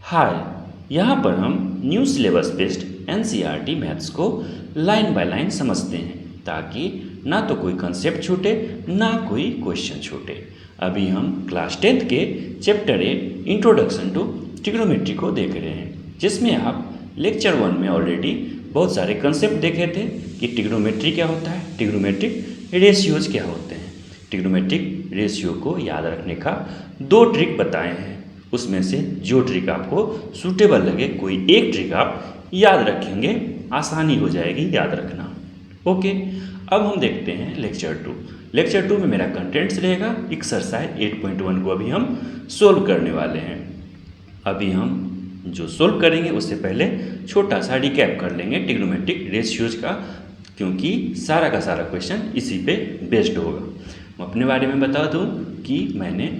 हाय, यहाँ पर हम new syllabus based NCERT maths को लाइन बाय लाइन समझते हैं ताकि ना तो कोई कंसेप्ट छूटे ना कोई क्वेश्चन छूटे। अभी हम क्लास 10th के चैप्टर 8 इंट्रोडक्शन टू ट्रिग्नोमेट्री को देख रहे हैं, जिसमें आप लेक्चर 1 में ऑलरेडी बहुत सारे कंसेप्ट देखे थे कि ट्रिग्नोमेट्री क्या होता है, ट्रिग्नोमेट्रिक रेशियोज क्या होते हैं। ट्रिग्नोमेट्रिक रेशियो को याद रखने का 2 ट्रिक बताए हैं, उसमें से जो ट्रिक आपको सूटेबल लगे कोई एक ट्रिक आप याद रखेंगे, आसानी हो जाएगी याद रखना। ओके, अब हम देखते हैं लेक्चर 2 में मेरा कंटेंट्स रहेगा। एक्सरसाइज 8.1 को अभी हम सोल्व करने वाले हैं। अभी हम जो सोल्व करेंगे उससे पहले छोटा सा रिकैप कर लेंगे ट्रिग्नोमेट्रिक रेशियोज का, क्योंकि सारा का सारा क्वेश्चन इसी पे बेस्ड होगा। मैं अपने बारे में बता दूं कि मैंने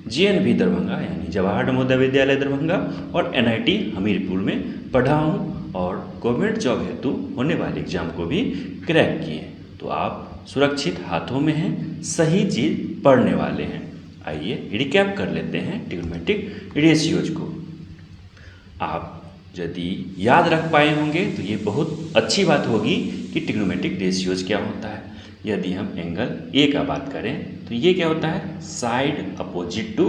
JNV दरभंगा यानी जवाहर नवोदय विद्यालय दरभंगा और NIT हमीरपुर में पढ़ा हूँ और गवर्नमेंट जॉब हेतु होने वाले एग्जाम को भी क्रैक किए। तो आप सुरक्षित हाथों में हैं, सही चीज़ पढ़ने वाले हैं। आइए रिकैप कर लेते हैं ट्रिग्नोमेट्रिक रेशियोज को। आप यदि याद रख पाए होंगे तो ये बहुत अच्छी बात होगी कि ट्रिग्नोमेट्रिक रेशियोज क्या होता है। यदि हम एंगल ए का बात करें तो ये क्या होता है, side opposite to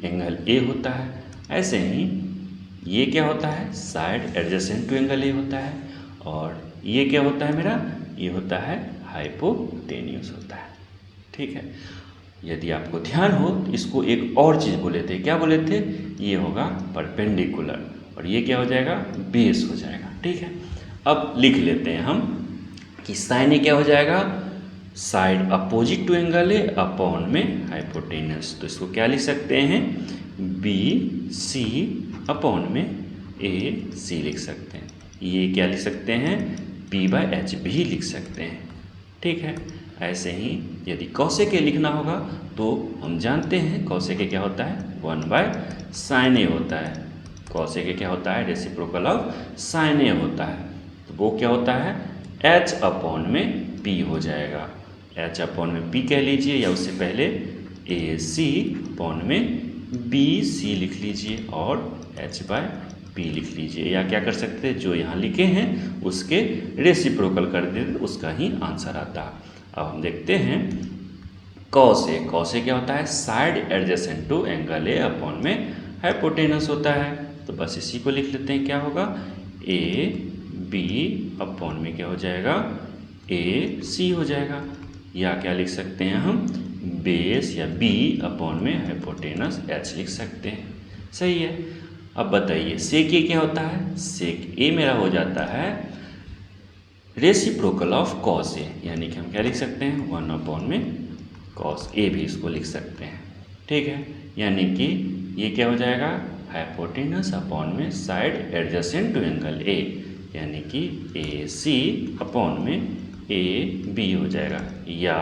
angle A होता है। ऐसे ही ये क्या होता है, side adjacent to angle A होता है। और ये क्या होता है मेरा, ये होता है हाइपोटेन्यूस होता है। ठीक है, यदि आपको ध्यान हो तो इसको एक और चीज़ बोले थे, क्या बोले थे, ये होगा परपेंडिकुलर और ये क्या हो जाएगा, बेस हो जाएगा। ठीक है, अब लिख लेते हैं हम कि साइन ए क्या हो जाएगा, side opposite to angle A upon में हाइपोटेनस। तो इसको क्या लिख सकते हैं, BC अपॉन में AC लिख सकते हैं। ये क्या लिख सकते हैं, P/H भी लिख सकते हैं। ठीक है, ऐसे ही यदि कॉसेक ए लिखना होगा तो हम जानते हैं कॉसेक ए क्या होता है, 1/sin A होता है। कॉसेक ए क्या होता है, रेसिप्रोकल ऑफ sin A होता है। तो वो क्या होता है, H अपॉन में P हो जाएगा। H अपॉन में P कह लीजिए, या उससे पहले AC अपॉन में BC लिख लीजिए और H/P लिख लीजिए, या क्या कर सकते हैं, जो यहाँ लिखे हैं उसके रेसिप्रोकल कर देते तो उसका ही आंसर आता। अब हम देखते हैं कॉस ए क्या होता है, side adjacent to angle A upon में हाइपोटेनस होता है। तो बस इसी को लिख लेते हैं, क्या होगा, AB अपॉन में क्या हो जाएगा, AC हो जाएगा। या क्या लिख सकते हैं हम, बेस या B अपॉन में हाइपोटेनस H लिख सकते हैं। सही है। अब बताइए सेक ए क्या होता है, सेक ए मेरा हो जाता है रेसिप्रोकल ऑफ कॉस ए, यानी कि हम क्या लिख सकते हैं, 1 अपॉन में कॉस ए भी इसको लिख सकते हैं। ठीक है, यानी कि ये क्या हो जाएगा, हाइपोटेनस अपॉन में side adjacent to angle A, यानी कि AC अपॉन में AB हो जाएगा, या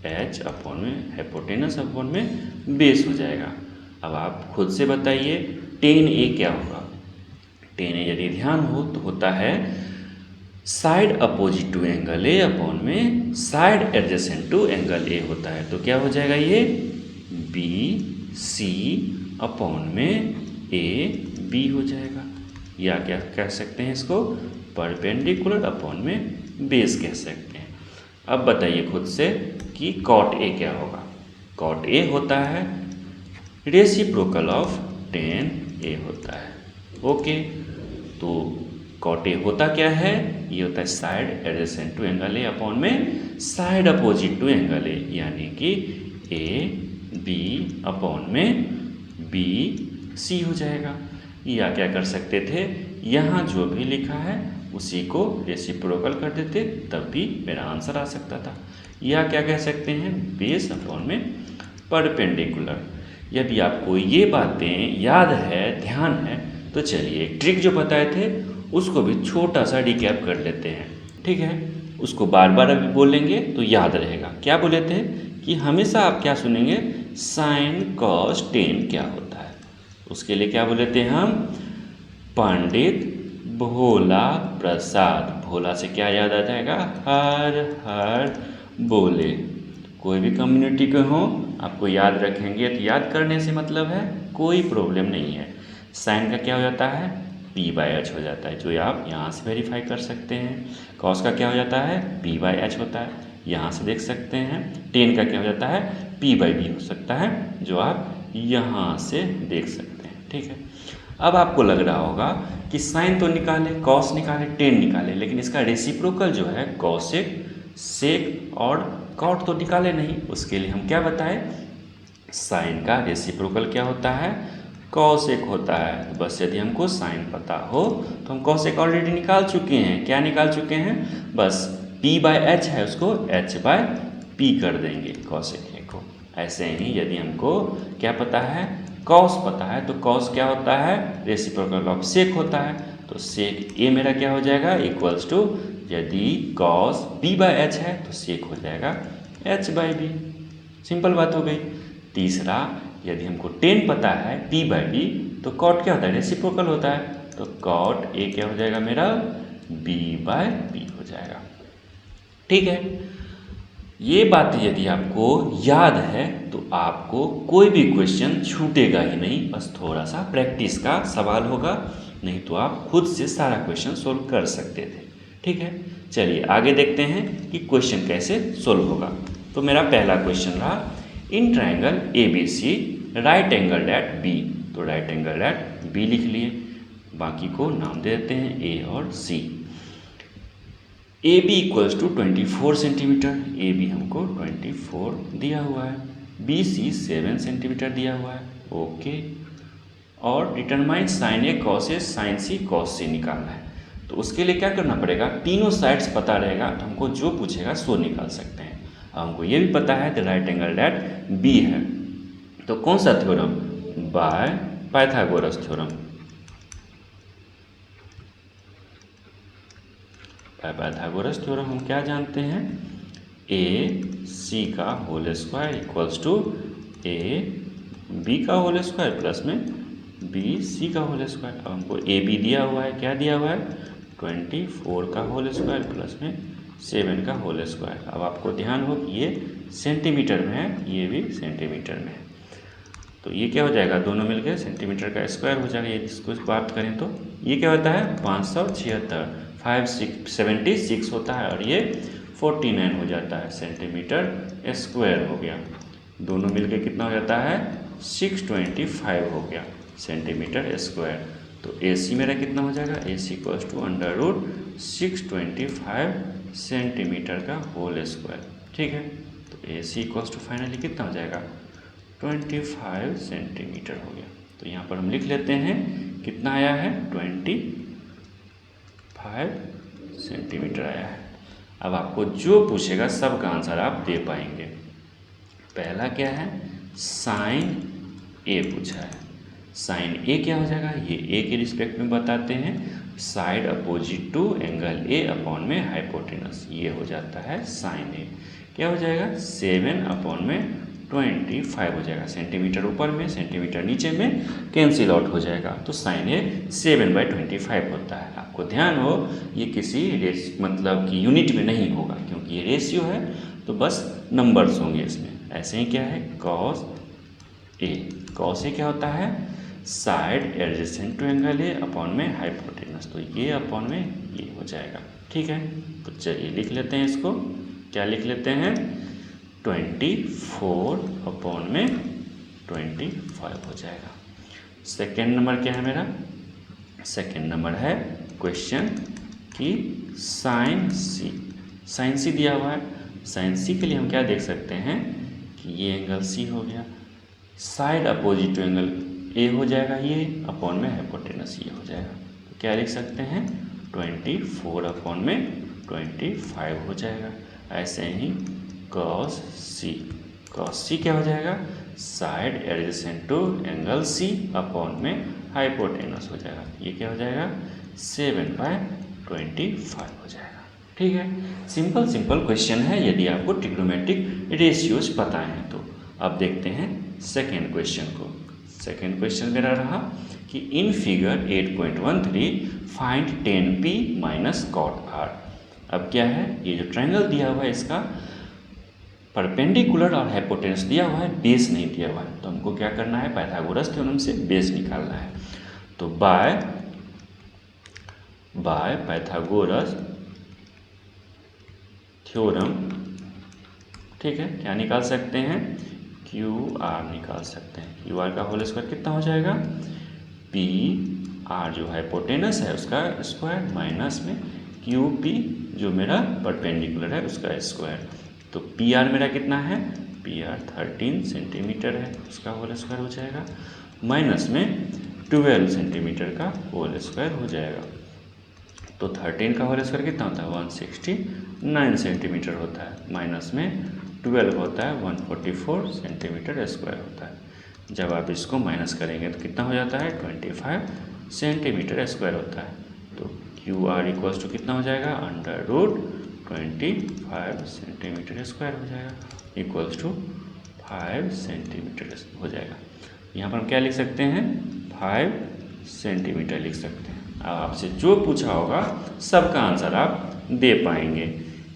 H अपॉन में हाइपोटेनस अपॉन में बेस हो जाएगा। अब आप खुद से बताइए tan A क्या होगा। tan A यदि ध्यान हो तो होता है side opposite to angle A upon में side adjacent to angle A होता है। तो क्या हो जाएगा, ये BC अपॉन में AB हो जाएगा, या क्या कह सकते हैं इसको, परपेंडिकुलर अपॉन में बेस कह सकते हैं। अब बताइए खुद से कि कॉट ए क्या होगा। कॉट ए होता है रेसिप्रोकल ऑफ tan A होता है। ओके, तो कॉट ए होता क्या है, ये होता है side adjacent to angle A upon में side opposite to angle A, यानी कि AB अपॉन में BC हो जाएगा। या क्या कर सकते थे, यहाँ जो भी लिखा है उसी को रेसिप्रोकल कर देते, तब भी मेरा आंसर आ सकता था। या क्या कह सकते हैं, बेस अपॉन में परपेंडिकुलर। यदि आपको ये बातें याद है, ध्यान है, तो चलिए एक ट्रिक जो बताए थे उसको भी छोटा सा रिकैप कर लेते हैं। ठीक है, उसको बार बार अभी बोलेंगे तो याद रहेगा। क्या बोले थे कि हमेशा आप क्या सुनेंगे, साइन कॉस टेन क्या होता है। उसके लिए क्या बोले थे हम, पंडित भोला प्रसाद। भोला से क्या याद आ जाएगा, हर हर बोले। कोई भी कम्युनिटी के हो आपको याद रखेंगे तो याद करने से मतलब है, कोई प्रॉब्लम नहीं है। साइन का क्या हो जाता है, p/h हो जाता है, जो आप यहाँ से वेरीफाई कर सकते हैं। कॉस का क्या हो जाता है, p/h होता है, यहाँ से देख सकते हैं। टेन का क्या हो जाता है, p/b हो सकता है, जो आप यहाँ से देख सकते हैं। ठीक है, अब आपको लग रहा होगा कि साइन तो निकाले, कॉस निकाले, टेन निकाले, लेकिन इसका रेसिप्रोकल जो है कॉसेक, सेक और कॉट तो निकाले नहीं। उसके लिए हम क्या बताएं, साइन का रेसिप्रोकल क्या होता है, कॉसेक होता है। तो बस यदि हमको साइन पता हो तो हम कॉसेक ऑलरेडी निकाल चुके हैं। क्या निकाल चुके हैं, बस p/h है उसको h/p कर देंगे कॉसेक को। ऐसे ही यदि हमको क्या पता है, कॉस पता है, तो कॉस क्या होता है, रेसिप्रोकल ऑफ सेक होता है। तो सेक ए मेरा क्या हो जाएगा, इक्वल्स टू, यदि कॉस p/h है तो सेक हो जाएगा h/b। सिंपल बात हो गई। तीसरा, यदि हमको टेन पता है p/b, तो कॉट क्या होता है, रेसिप्रोकल होता है, तो कॉट ए क्या हो जाएगा मेरा, b/b हो जाएगा। ठीक है, ये बात यदि आपको याद है तो आपको कोई भी क्वेश्चन छूटेगा ही नहीं। बस थोड़ा सा प्रैक्टिस का सवाल होगा, नहीं तो आप खुद से सारा क्वेश्चन सोल्व कर सकते थे। ठीक है, चलिए आगे देखते हैं कि क्वेश्चन कैसे सोल्व होगा। तो मेरा पहला क्वेश्चन रहा, in triangle ABC right angle at B। तो राइट एंगल एट B लिख लिए, बाकी को नाम दे देते हैं A और C। AB equals to 24 centimetre, AB हमको 24 दिया हुआ है, BC 7 सेंटीमीटर दिया हुआ है। ओके, और determine sign A cos A sign C cos सी निकालना है। तो उसके लिए क्या करना पड़ेगा, तीनों साइड्स पता रहेगा तो हमको जो पूछेगा सो निकाल सकते हैं। हमको ये भी पता है कि राइट एंगल एट B है, तो कौन सा theorem, by Pythagoras theorem. By Pythagoras theorem हम क्या जानते हैं, AC का whole square equals to AB का होल स्क्वायर प्लस में BC का होल स्क्वायर। अब हमको AB दिया हुआ है, क्या दिया हुआ है, 24 का होल स्क्वायर प्लस में 7 का होल स्क्वायर। अब आपको ध्यान हो कि ये सेंटीमीटर में है, ये भी सेंटीमीटर में है, तो ये क्या हो जाएगा, दोनों मिलकर सेंटीमीटर का स्क्वायर हो जाएगा। ये इसको बात करें तो ये क्या होता है, 576, 576 होता है, और ये 49 हो जाता है, सेंटीमीटर स्क्वायर हो गया। दोनों मिलकर कितना हो जाता है, 625 हो गया सेंटीमीटर स्क्वायर। तो AC मेरा कितना हो जाएगा, AC इक्वल्स टू √625 सेंटीमीटर का होल स्क्वायर। ठीक है, तो AC इक्वल्स टू फाइनली कितना हो जाएगा, 25 सेंटीमीटर हो गया। तो यहाँ पर हम लिख लेते हैं कितना आया है, 25 सेंटीमीटर आया है। अब आपको जो पूछेगा सब का आंसर आप दे पाएंगे। पहला क्या है, साइन ए पूछा है, साइन ए क्या हो जाएगा, ये ए के रिस्पेक्ट में बताते हैं, side opposite to angle A upon में हाइपोटेनस, ये हो जाता है साइन ए। क्या हो जाएगा, 7 अपॉन में 25 हो जाएगा, सेंटीमीटर ऊपर में सेंटीमीटर नीचे में कैंसिल आउट हो जाएगा, तो साइन ए 7/25 होता है। आपको ध्यान हो ये किसी मतलब कि यूनिट में नहीं होगा, क्योंकि ये रेशियो है, तो बस नंबर्स होंगे इसमें। ऐसे ही क्या है, कॉस ए, कॉस ए क्या होता है, side adjacent to angle A upon में हाइपोटेनस, तो ये अपॉन में ये हो जाएगा। ठीक है, तो चलिए लिख लेते हैं इसको, क्या लिख लेते हैं, 24 अपॉन में 25 हो जाएगा। सेकेंड नंबर क्या है मेरा, सेकेंड नंबर है क्वेश्चन कि साइन सी दिया हुआ है। साइन सी के लिए हम क्या देख सकते हैं कि ये एंगल सी हो गया, side opposite to angle A हो जाएगा, ये अपॉन में हाइपोटेनस ये हो जाएगा। तो क्या लिख सकते हैं, 24 अपॉन में 25 हो जाएगा। ऐसे ही कॉस सी क्या हो जाएगा, side adjacent to angle C upon में हाइपोटेनस हो जाएगा, ये क्या हो जाएगा, 7/25 हो जाएगा। ठीक है, सिंपल क्वेश्चन है यदि आपको ट्रिग्नोमेट्रिक रेशियोज पता है तो। अब देखते हैं सेकेंड क्वेश्चन को। सेकेंड क्वेश्चन मेरा रहा कि in figure 8.13 find 10p minus cot r। अब क्या है, ये जो ट्रायंगल दिया हुआ है इसका परपेंडिकुलर और हाइपोटेनस दिया हुआ है, बेस नहीं दिया हुआ है, तो हमको क्या करना है, पाइथागोरस थ्योरम से बेस निकालना है। तो बाय पाइथागोरस थ्योरम, ठीक है, क्या निकाल सकते हैं, क्यू आर निकाल सकते हैं। क्यू आर का होल स्क्वायर कितना हो जाएगा, पी आर जो हाइपोटेनस है उसका स्क्वायर माइनस में क्यू पी जो मेरा परपेंडिकुलर है उसका स्क्वायर। तो पी आर मेरा कितना है, पी आर 13 सेंटीमीटर है, उसका होल स्क्वायर हो जाएगा, माइनस में 12 सेंटीमीटर का होल स्क्वायर हो जाएगा। तो 13 का होल स्क्वायर कितना होता है, 169 सेंटीमीटर होता है, माइनस में 12 होता है 144 सेंटीमीटर स्क्वायर होता है। जब आप इसको माइनस करेंगे तो कितना हो जाता है, 25 सेंटीमीटर स्क्वायर होता है। तो क्यू आर इक्वल्स टू कितना हो जाएगा, √25 सेंटीमीटर स्क्वायर हो जाएगा, इक्वल्स टू 5 सेंटीमीटर हो जाएगा। यहाँ पर हम क्या लिख सकते हैं, 5 सेंटीमीटर लिख सकते हैं। अब आपसे जो पूछा होगा सबका आंसर आप दे पाएंगे।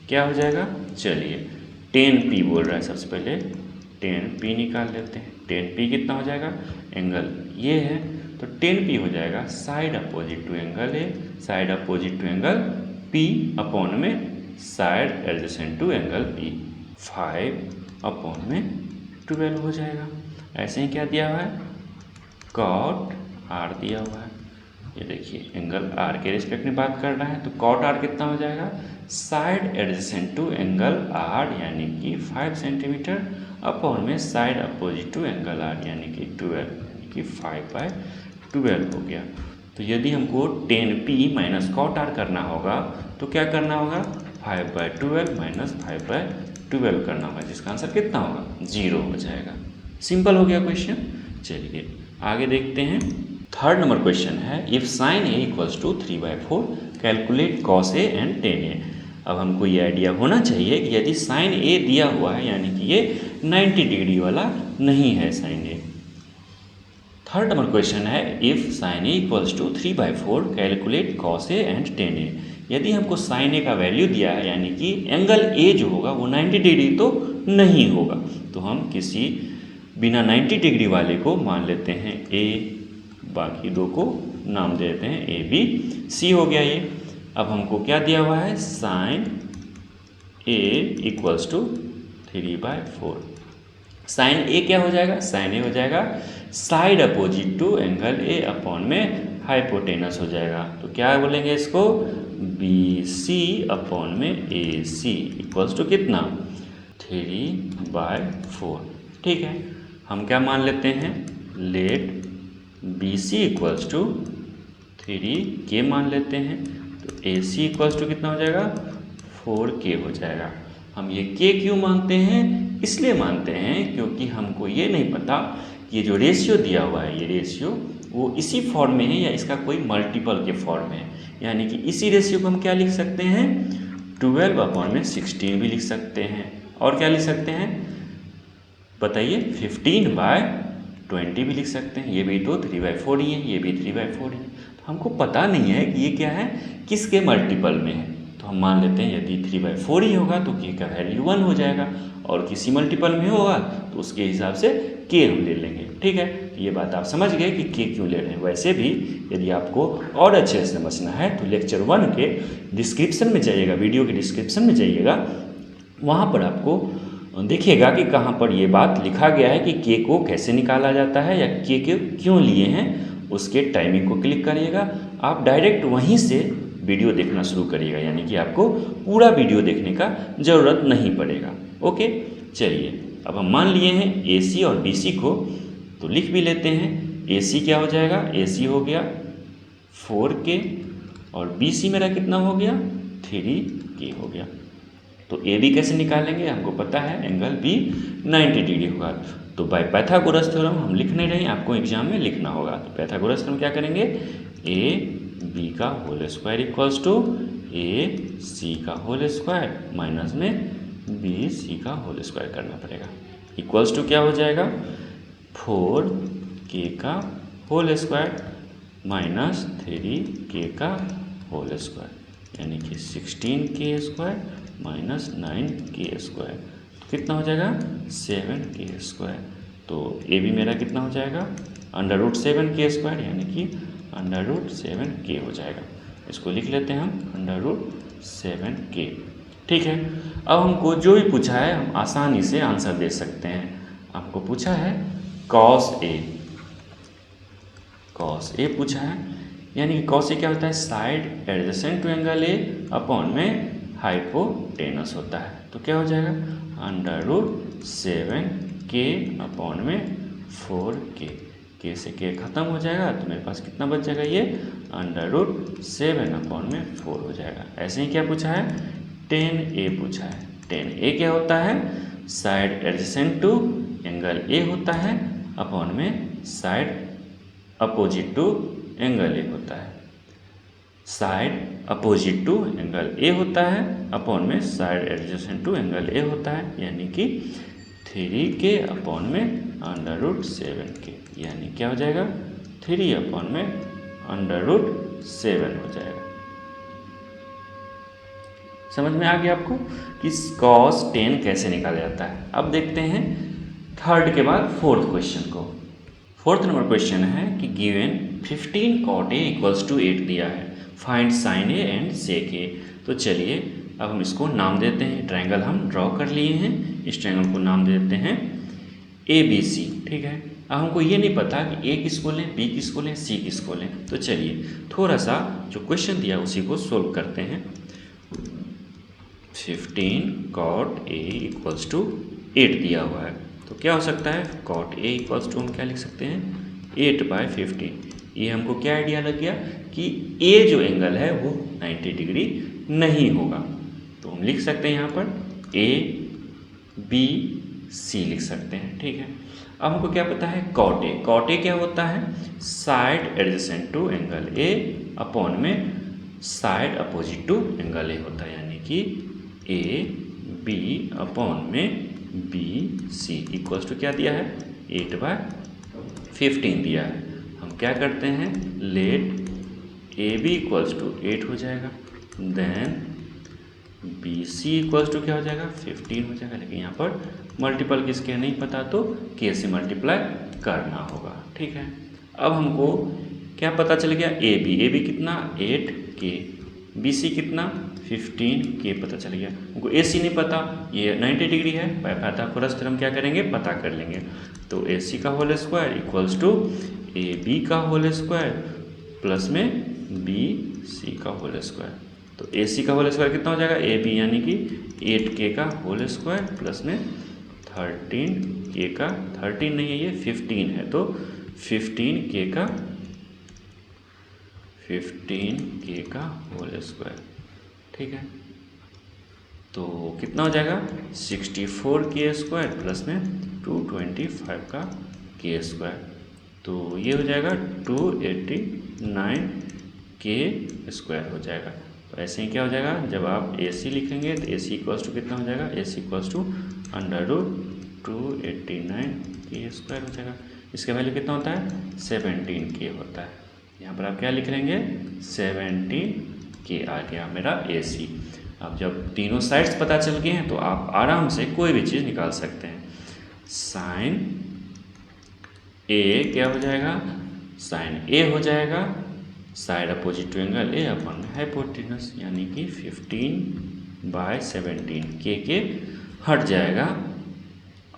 क्या हो जाएगा, चलिए 10p बोल रहा है, सबसे पहले 10p निकाल लेते हैं। 10p कितना हो जाएगा, एंगल ये है तो 10p हो जाएगा side opposite to angle A, side opposite to angle p upon में side adjacent to angle p, 5/12 हो जाएगा। ऐसे ही क्या दिया हुआ है, कॉट आर दिया हुआ है, ये देखिए एंगल आर के रिस्पेक्ट में बात कर रहा है, तो कॉट आर कितना हो जाएगा, side adjacent to angle R यानी कि 5 सेंटीमीटर अपॉन में side opposite to angle R यानी कि 12, यानी कि 5/12 हो गया। तो यदि हमको 10p माइनस कॉट आर करना होगा तो क्या करना होगा, 5/12 माइनस 5/12 करना होगा, जिसका आंसर कितना होगा, 0 हो जाएगा। सिंपल हो गया क्वेश्चन। चलिए आगे देखते हैं। थर्ड नंबर क्वेश्चन है, if sine A equals to 3/4 calculate cos A and tan A. अब हमको ये आइडिया होना चाहिए कि यदि साइन ए दिया हुआ है यानी कि ये 90 डिग्री वाला नहीं है sine A. Third number question है, if sine A equals to 3/4 calculate cos A and tan A. यदि हमको साइन ए का वैल्यू दिया है यानी कि एंगल ए जो होगा वो 90 डिग्री तो नहीं होगा, तो हम किसी बिना 90 डिग्री वाले को मान लेते हैं ए, बाकी दो को नाम दे देते हैं ए बी सी हो गया ये। अब हमको क्या दिया हुआ है, sine A equals to 3/4। Sine A क्या हो जाएगा, साइन ए हो जाएगा side opposite to angle A upon में हाइपोटेनस हो जाएगा। तो क्या बोलेंगे इसको, बी सी अपॉन में ए सी इक्वल्स टू कितना, 3/4। ठीक है, हम क्या मान लेते हैं, let B C equals to 3k मान लेते हैं। तो ए सी इक्वल्स टू कितना हो जाएगा, 4k हो जाएगा। हम ये k क्यों मानते हैं, इसलिए मानते हैं क्योंकि हमको ये नहीं पता कि ये जो रेशियो दिया हुआ है ये रेशियो वो इसी फॉर्म में है या इसका कोई मल्टीपल के फॉर्म में है। यानी कि इसी रेशियो को हम क्या लिख सकते हैं, 12/16 भी लिख सकते हैं, और क्या लिख सकते हैं बताइए, 15/20 भी लिख सकते हैं। ये भी तो 3/4 ही है, ये भी 3/4 ही है। तो हमको पता नहीं है कि ये क्या है, किसके मल्टीपल में है। तो हम मान लेते हैं यदि 3/4 ही होगा तो k का वैल्यू 1 हो जाएगा, और किसी मल्टीपल में होगा तो उसके हिसाब से k हम ले लेंगे। ठीक है, तो ये बात आप समझ गए कि k क्यों ले रहे हैं। वैसे भी यदि आपको और अच्छे से समझना है तो लेक्चर 1 के डिस्क्रिप्शन में जाइएगा, वीडियो के डिस्क्रिप्शन में जाइएगा, वहाँ पर आपको देखिएगा कि कहाँ पर ये बात लिखा गया है कि के को कैसे निकाला जाता है या के क्यों लिए हैं, उसके टाइमिंग को क्लिक करिएगा। आप डायरेक्ट वहीं से वीडियो देखना शुरू करिएगा, यानी कि आपको पूरा वीडियो देखने का ज़रूरत नहीं पड़ेगा। ओके, चलिए अब हम मान लिए हैं ए सी और बी सी को, तो लिख भी लेते हैं। ए सी क्या हो जाएगा, ए सी हो गया 4k और बी सी मेरा कितना हो गया, 3k हो गया। तो ए बी कैसे निकालेंगे, हमको पता है एंगल बी 90 डिग्री होगा। तो बाय पाइथागोरस थ्योरम हम लिख नहीं रहे हैं, आपको एग्जाम में लिखना होगा। तो पाइथागोरस थ्योरम क्या करेंगे, ए बी का whole square equals to A C का होल स्क्वायर माइनस में बी सी का होल स्क्वायर करना पड़ेगा। इक्वल्स टू क्या हो जाएगा, 4k का होल स्क्वायर माइनस 3k का होल स्क्वायर, यानी कि 16k square minus 9k square. तो कितना हो जाएगा, 7k स्क्वायर। तो ए बी मेरा कितना हो जाएगा, √7k स्क्वायर, यानी कि √7k हो जाएगा। इसको लिख लेते हैं हम √7k। ठीक है, अब हमको जो भी पूछा है हम आसानी से आंसर दे सकते हैं। हमको पूछा है cos A पूछा है, यानी कि cos A क्या होता है, side adjacent to angle A upon में हाइपोटेनस होता है। तो क्या हो जाएगा √7k अपॉन में 4k। के से के ख़त्म हो जाएगा तो मेरे पास कितना बच जाएगा, ये √7 अपॉन में 4 हो जाएगा। ऐसे ही क्या पूछा है, tan A पूछा है। tan A क्या होता है, side adjacent to angle A होता है अपॉन में side opposite to angle A होता है। Side opposite to angle A होता है अपॉन में side adjacent to angle A होता है, यानी कि 3k अपॉन में √7k, यानी क्या हो जाएगा 3 अपॉन में √7 हो जाएगा। समझ में आ गया आपको कि cos tan कैसे निकाला जाता है। अब देखते हैं थर्ड के बाद फोर्थ क्वेश्चन को। फोर्थ नंबर क्वेश्चन है कि गिवन 15 cot A = 8 दिया है, find sin A and sec A। तो चलिए अब हम इसको नाम देते हैं। ट्रायंगल हम ड्रॉ कर लिए हैं, इस ट्रायंगल को नाम देते हैं ABC। ठीक है, अब हमको ये नहीं पता कि A किसको लें, B किसको लें, C किसको लें। तो चलिए थोड़ा सा जो क्वेश्चन दिया उसी को सोल्व करते हैं। 15 cot A = 8 दिया हुआ है, तो क्या हो सकता है, cot A = हम क्या लिख सकते हैं 8/15। ये हमको क्या आइडिया लग गया कि A जो एंगल है वो 90 डिग्री नहीं होगा, तो हम लिख सकते हैं यहाँ पर ABC लिख सकते हैं। ठीक है, अब हमको क्या पता है cot A क्या होता है, side adjacent to angle A upon में side opposite to angle A होता है, यानी कि AB अपॉन में BC इक्वल्स टू क्या दिया है 8/15 दिया है। हम क्या करते हैं, लेट AB = 8 हो जाएगा, देन BC = क्या हो जाएगा 15 हो जाएगा। लेकिन यहाँ पर मल्टीपल किसके नहीं पता, तो K से मल्टीप्लाई करना होगा। ठीक है, अब हमको क्या पता चल गया, AB कितना 8K, BC कितना 15K पता चल गया। हमको AC नहीं पता, ये 90 डिग्री है, पाइथागोरस थ्योरम क्या करेंगे, पता कर लेंगे। तो AC का whole square equals to AB का होल स्क्वायर प्लस में BC का होल स्क्वायर। तो AC का होल स्क्वायर कितना हो जाएगा, AB यानी कि 8K का होल स्क्वायर प्लस में 13K का, 13 नहीं है ये 15 है, तो 15K का होल स्क्वायर। ठीक है, तो कितना हो जाएगा 64K² प्लस में 225 का K², तो ये हो जाएगा 289K² हो जाएगा। तो ऐसे ही क्या हो जाएगा, जब आप AC लिखेंगे तो AC इक्वल्स टू कितना हो जाएगा, AC इक्वल्स टू √289K² हो जाएगा। इसका वैल्यू कितना होता है 17K होता है। यहाँ पर आप क्या लिख लेंगे 17K आ गया मेरा AC। अब जब तीनों साइड्स पता चल गए हैं तो आप आराम से कोई भी चीज़ निकाल सकते हैं। साइन A क्या हो जाएगा, साइन A हो जाएगा side opposite to angle A upon hypotenuse, यानी कि 15/17 के हट जाएगा।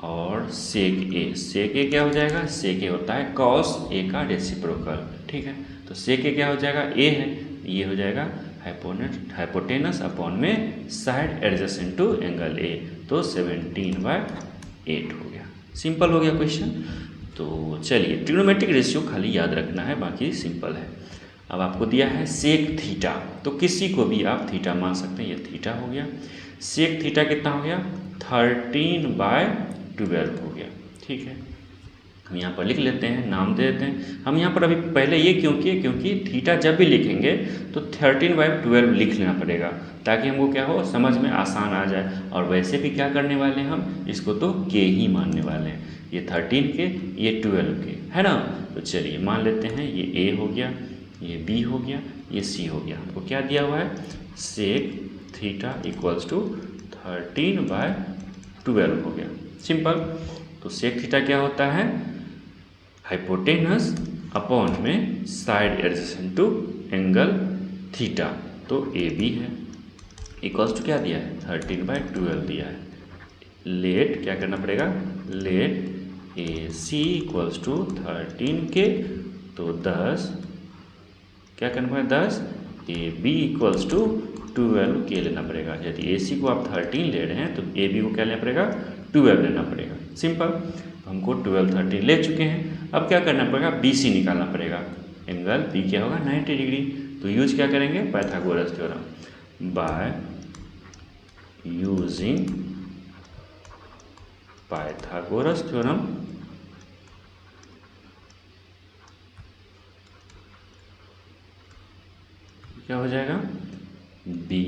और सेक A क्या हो जाएगा, सेक A होता है cos A का रेसिप्रोकल। ठीक है, तो सेक A क्या हो जाएगा, A है, ये हो जाएगा हाइपोटेनस अपॉन में side adjacent to angle A, तो 17/8 हो गया। सिंपल हो गया क्वेश्चन। तो चलिए ट्रिग्नोमेट्रिक रेशियो खाली याद रखना है, बाकी सिंपल है। अब आपको दिया है सेक थीटा, तो किसी को भी आप थीटा मान सकते हैं, ये थीटा हो गया। सेक थीटा कितना हो गया 13/12 हो गया। ठीक है, हम यहाँ पर लिख लेते हैं, नाम दे देते हैं। हम यहाँ पर अभी पहले ये क्यों किए, क्योंकि थीटा जब भी लिखेंगे तो 13/12 लिख लेना पड़ेगा, ताकि हमको क्या हो समझ में आसान आ जाए। और वैसे भी क्या करने वाले हैं हम, इसको तो के ही मानने वाले हैं, ये 13 के ये 12 के, है ना। तो चलिए मान लेते हैं ये A हो गया, ये B हो गया, ये C हो गया। हमको क्या दिया हुआ है, सेक थीटा इक्वल्स टू 13/12 हो गया। सिंपल। तो सेक थीटा क्या होता है, हाइपोटेनस अपॉन में side adjacent to angle theta, तो ए बी है, इक्वल्स टू क्या दिया है 13/12 दिया है। लेट क्या करना पड़ेगा, let A C equals to 13K, तो 10 क्या करना पड़ेगा 10 A B equals to 12K लेना पड़ेगा। यदि ए सी को आप 13 ले रहे हैं तो ए बी को क्या लेना पड़ेगा 12 लेना पड़ेगा। सिंपल, हमको 12 13 ले चुके हैं। अब क्या करना पड़ेगा, बी सी निकालना पड़ेगा। एंगल बी क्या होगा 90 डिग्री, तो यूज क्या करेंगे Pythagoras theorem. By using Pythagoras theorem क्या हो जाएगा, बी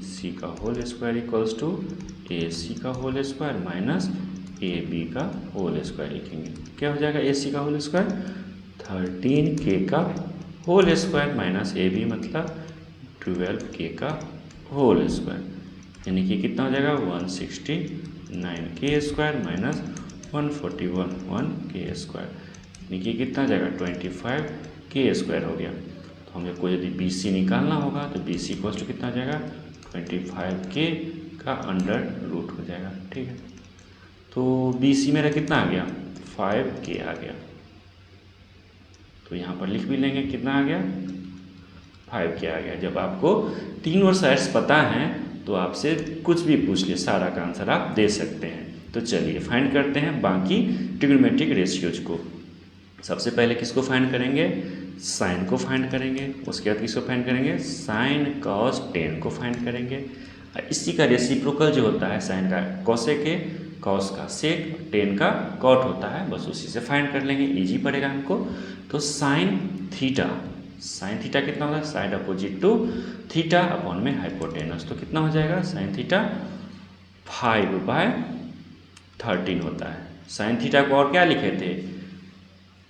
सी का whole square equals to A C का whole square minus A B का होल स्क्वायर लिखेंगे। क्या हो जाएगा, ए सी का होल स्क्वायर 13K का whole square minus A B मतलब 12K का होल स्क्वायर, यानी कि कितना हो जाएगा 169K square minus 141 1K square, यानी कि कितना हो जाएगा 25K स्क्वायर हो गया। तो हम को यदि बी सी निकालना होगा तो बी सी इक्वल्स टू कितना हो जाएगा 25K का अंडर रूट हो जाएगा। ठीक है, तो बी सी मेरा कितना आ गया 5K आ गया, तो यहाँ पर लिख भी लेंगे कितना आ गया 5K आ गया। जब आपको तीनों साइड्स पता हैं तो आपसे कुछ भी पूछ ले सारा का आंसर आप दे सकते हैं। तो चलिए फाइंड करते हैं बाकी ट्रिग्नोमेट्रिक रेशियोज को। सबसे पहले किसको फाइंड करेंगे, साइन को फाइंड करेंगे। उसके बाद किसको फाइंड करेंगे, साइन कॉस टेन को फाइंड करेंगे। इसी का रेसिप्रोकल जो होता है साइन का कॉसेक है, कॉस का सेक, टेन का कॉट होता है, बस उसी से फाइंड कर लेंगे, इजी पड़ेगा हमको। तो साइन थीटा कितना होगा side opposite to theta upon में हाइपोटेनस, तो कितना हो जाएगा साइन थीटा 5/13 होता है। साइन थीटा को और क्या लिखे थे,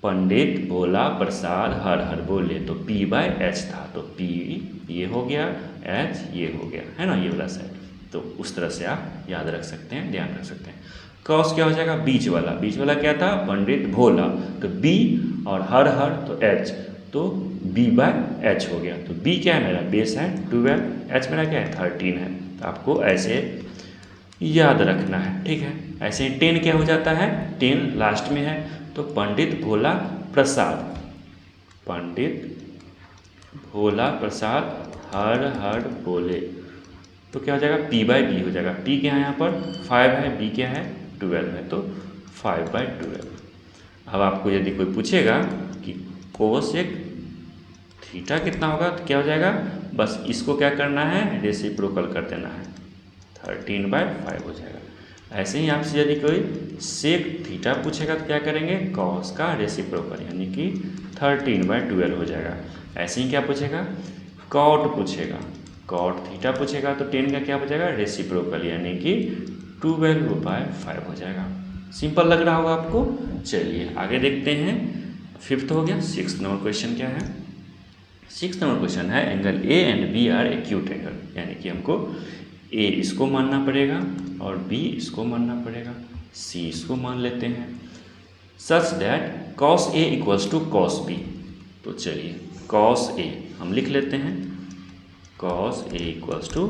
पंडित भोला प्रसाद हर हर बोले, तो P/H था, तो P ये हो गया, H ये हो गया, है ना ये वाला साइड। तो उस तरह से आप याद रख सकते हैं, ध्यान रख सकते हैं। कॉस क्या हो जाएगा, बीच वाला क्या था पंडित भोला, तो B और हर हर तो H, तो B/H हो गया। तो B क्या है मेरा बेस है 12, H मेरा क्या है 13 है। तो आपको ऐसे याद रखना है, ठीक है। ऐसे ही 10 क्या हो जाता है, 10 लास्ट में है, तो पंडित भोला प्रसाद हर हर बोले, तो क्या हो जाएगा P/B हो जाएगा। P क्या है यहाँ पर 5 है, B क्या है 12 है, तो 5/12। अब आपको यदि कोई पूछेगा कि कोसेक थीटा कितना होगा, तो क्या हो जाएगा, बस इसको क्या करना है रेसिप्रोकल कर देना है, 13/5 हो जाएगा। ऐसे ही आपसे यदि कोई सेक थीटा पूछेगा तो क्या करेंगे, कॉस का रेसिप्रोकल यानी कि 13/12 हो जाएगा। ऐसे ही क्या पूछेगा, कॉट पूछेगा, कॉट थीटा पूछेगा तो 10 का क्या हो जाएगा रेसिप्रोकल यानी कि 12/5 हो जाएगा। सिंपल लग रहा होगा आपको। चलिए आगे देखते हैं, 5th हो गया। 6th नंबर क्वेश्चन क्या है, 6th नंबर क्वेश्चन है angle A and B are acute angle, यानी कि हमको ए इसको मानना पड़ेगा और बी इसको मानना पड़ेगा, सी इसको मान लेते हैं, such that cos A equals to cos B. तो चलिए कॉस ए हम लिख लेते हैं, cos A equals to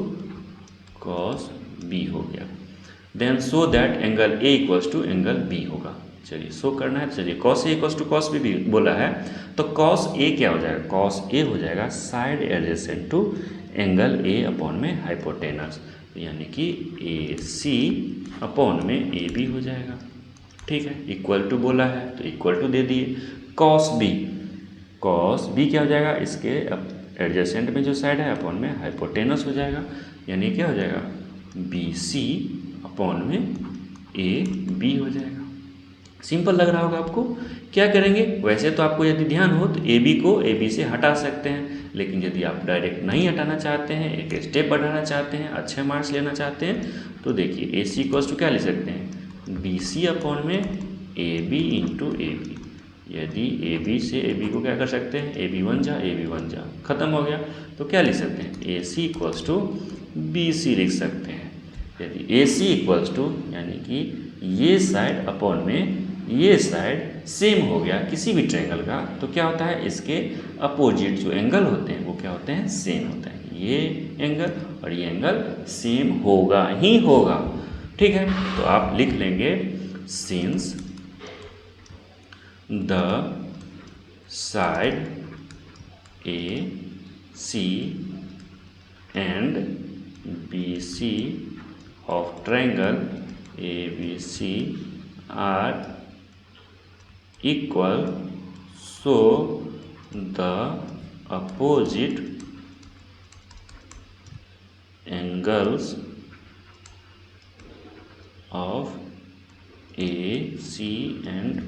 cos B हो गया। Then so that angle A equals to angle B होगा। चलिए शो करना है, चलिए cos A equals to cos B बोला है, तो कॉस ए क्या हो जाएगा, कॉस ए हो जाएगा side adjacent to angle A upon में हाइपोटेनस, यानी कि ए सी अपॉन में ए बी हो जाएगा। ठीक है, इक्वल टू बोला है तो इक्वल टू दे दिए। कॉस बी क्या हो जाएगा, इसके एडजेसेंट में जो साइड है अपॉन में हाइपोटेनस हो जाएगा, यानी क्या हो जाएगा बी सी अपॉन में ए बी हो जाएगा। सिंपल लग रहा होगा आपको। क्या करेंगे, वैसे तो आपको यदि ध्यान हो तो ए बी को ए बी से हटा सकते हैं, लेकिन यदि आप डायरेक्ट नहीं हटाना चाहते हैं, एक स्टेप बढ़ाना चाहते हैं, अच्छे मार्क्स लेना चाहते हैं, तो देखिए ए सी इक्वल्स टू क्या ले सकते हैं बी सी अपॉन में A B into A B. यदि ए बी से ए बी को क्या कर सकते हैं, ए बी 1 जा ए बी 1 जा, खत्म हो गया। तो क्या लिख सकते हैं, ए C equals to B C लिख सकते हैं। यदि ए सी इक्वल्स टू यानी कि ये साइड अपॉन में ये साइड सेम हो गया किसी भी ट्रायंगल का, तो क्या होता है, इसके अपोजिट जो एंगल होते हैं वो क्या होते हैं, सेम होते हैं। ये एंगल और ये एंगल सेम होगा ही होगा। ठीक है, तो आप लिख लेंगे since the side A C and B C of triangle ABC are equal, so the opposite angles of AC and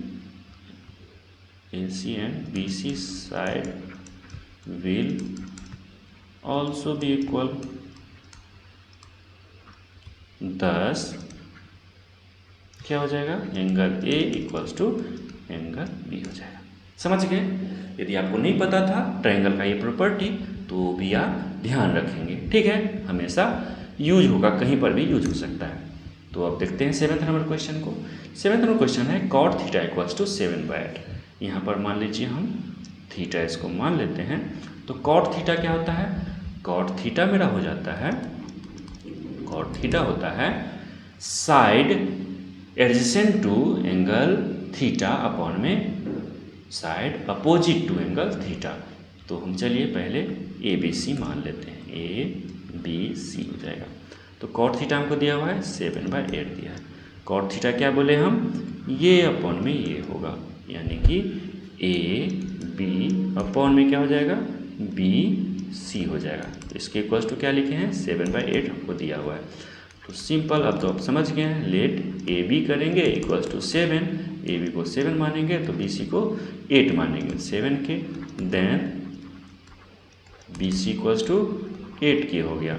BC side will also be equal। thus क्या हो जाएगा, angle A equals to angle B हो जाएगा। समझ गए? यदि आपको नहीं पता था ट्रायंगल का ये प्रॉपर्टी तो भी आप ध्यान रखेंगे। ठीक है, हमेशा यूज होगा, कहीं पर भी यूज हो सकता है। तो अब देखते हैं 7th नंबर क्वेश्चन को। 7th नंबर क्वेश्चन है cot थीटा इक्वल्स टू 7/8। यहाँ पर मान लीजिए हम थीटा इसको मान लेते हैं, तो cot थीटा क्या होता है, cot थीटा मेरा हो जाता है, cot थीटा होता है side adjacent to angle theta upon में side opposite to angle theta. तो हम चलिए पहले ए बी सी मान लेते हैं, ए बी सी हो जाएगा। तो cot थीटा हमको दिया हुआ है 7/8 दिया है। cot थीटा क्या बोले हम, ये अपॉन में ये होगा, यानी कि ए बी अपॉन में क्या हो जाएगा, बी सी हो जाएगा। तो इसके इक्वल्स टू क्या लिखे हैं, 7/8 हमको दिया हुआ है। तो सिंपल, अब तो आप समझ गए हैं, लेट ए बी करेंगे इक्वल्स टू 7, ए बी को 7 मानेंगे तो बी सी को 8 मानेंगे 7 K, then B C equals to 8 K हो गया।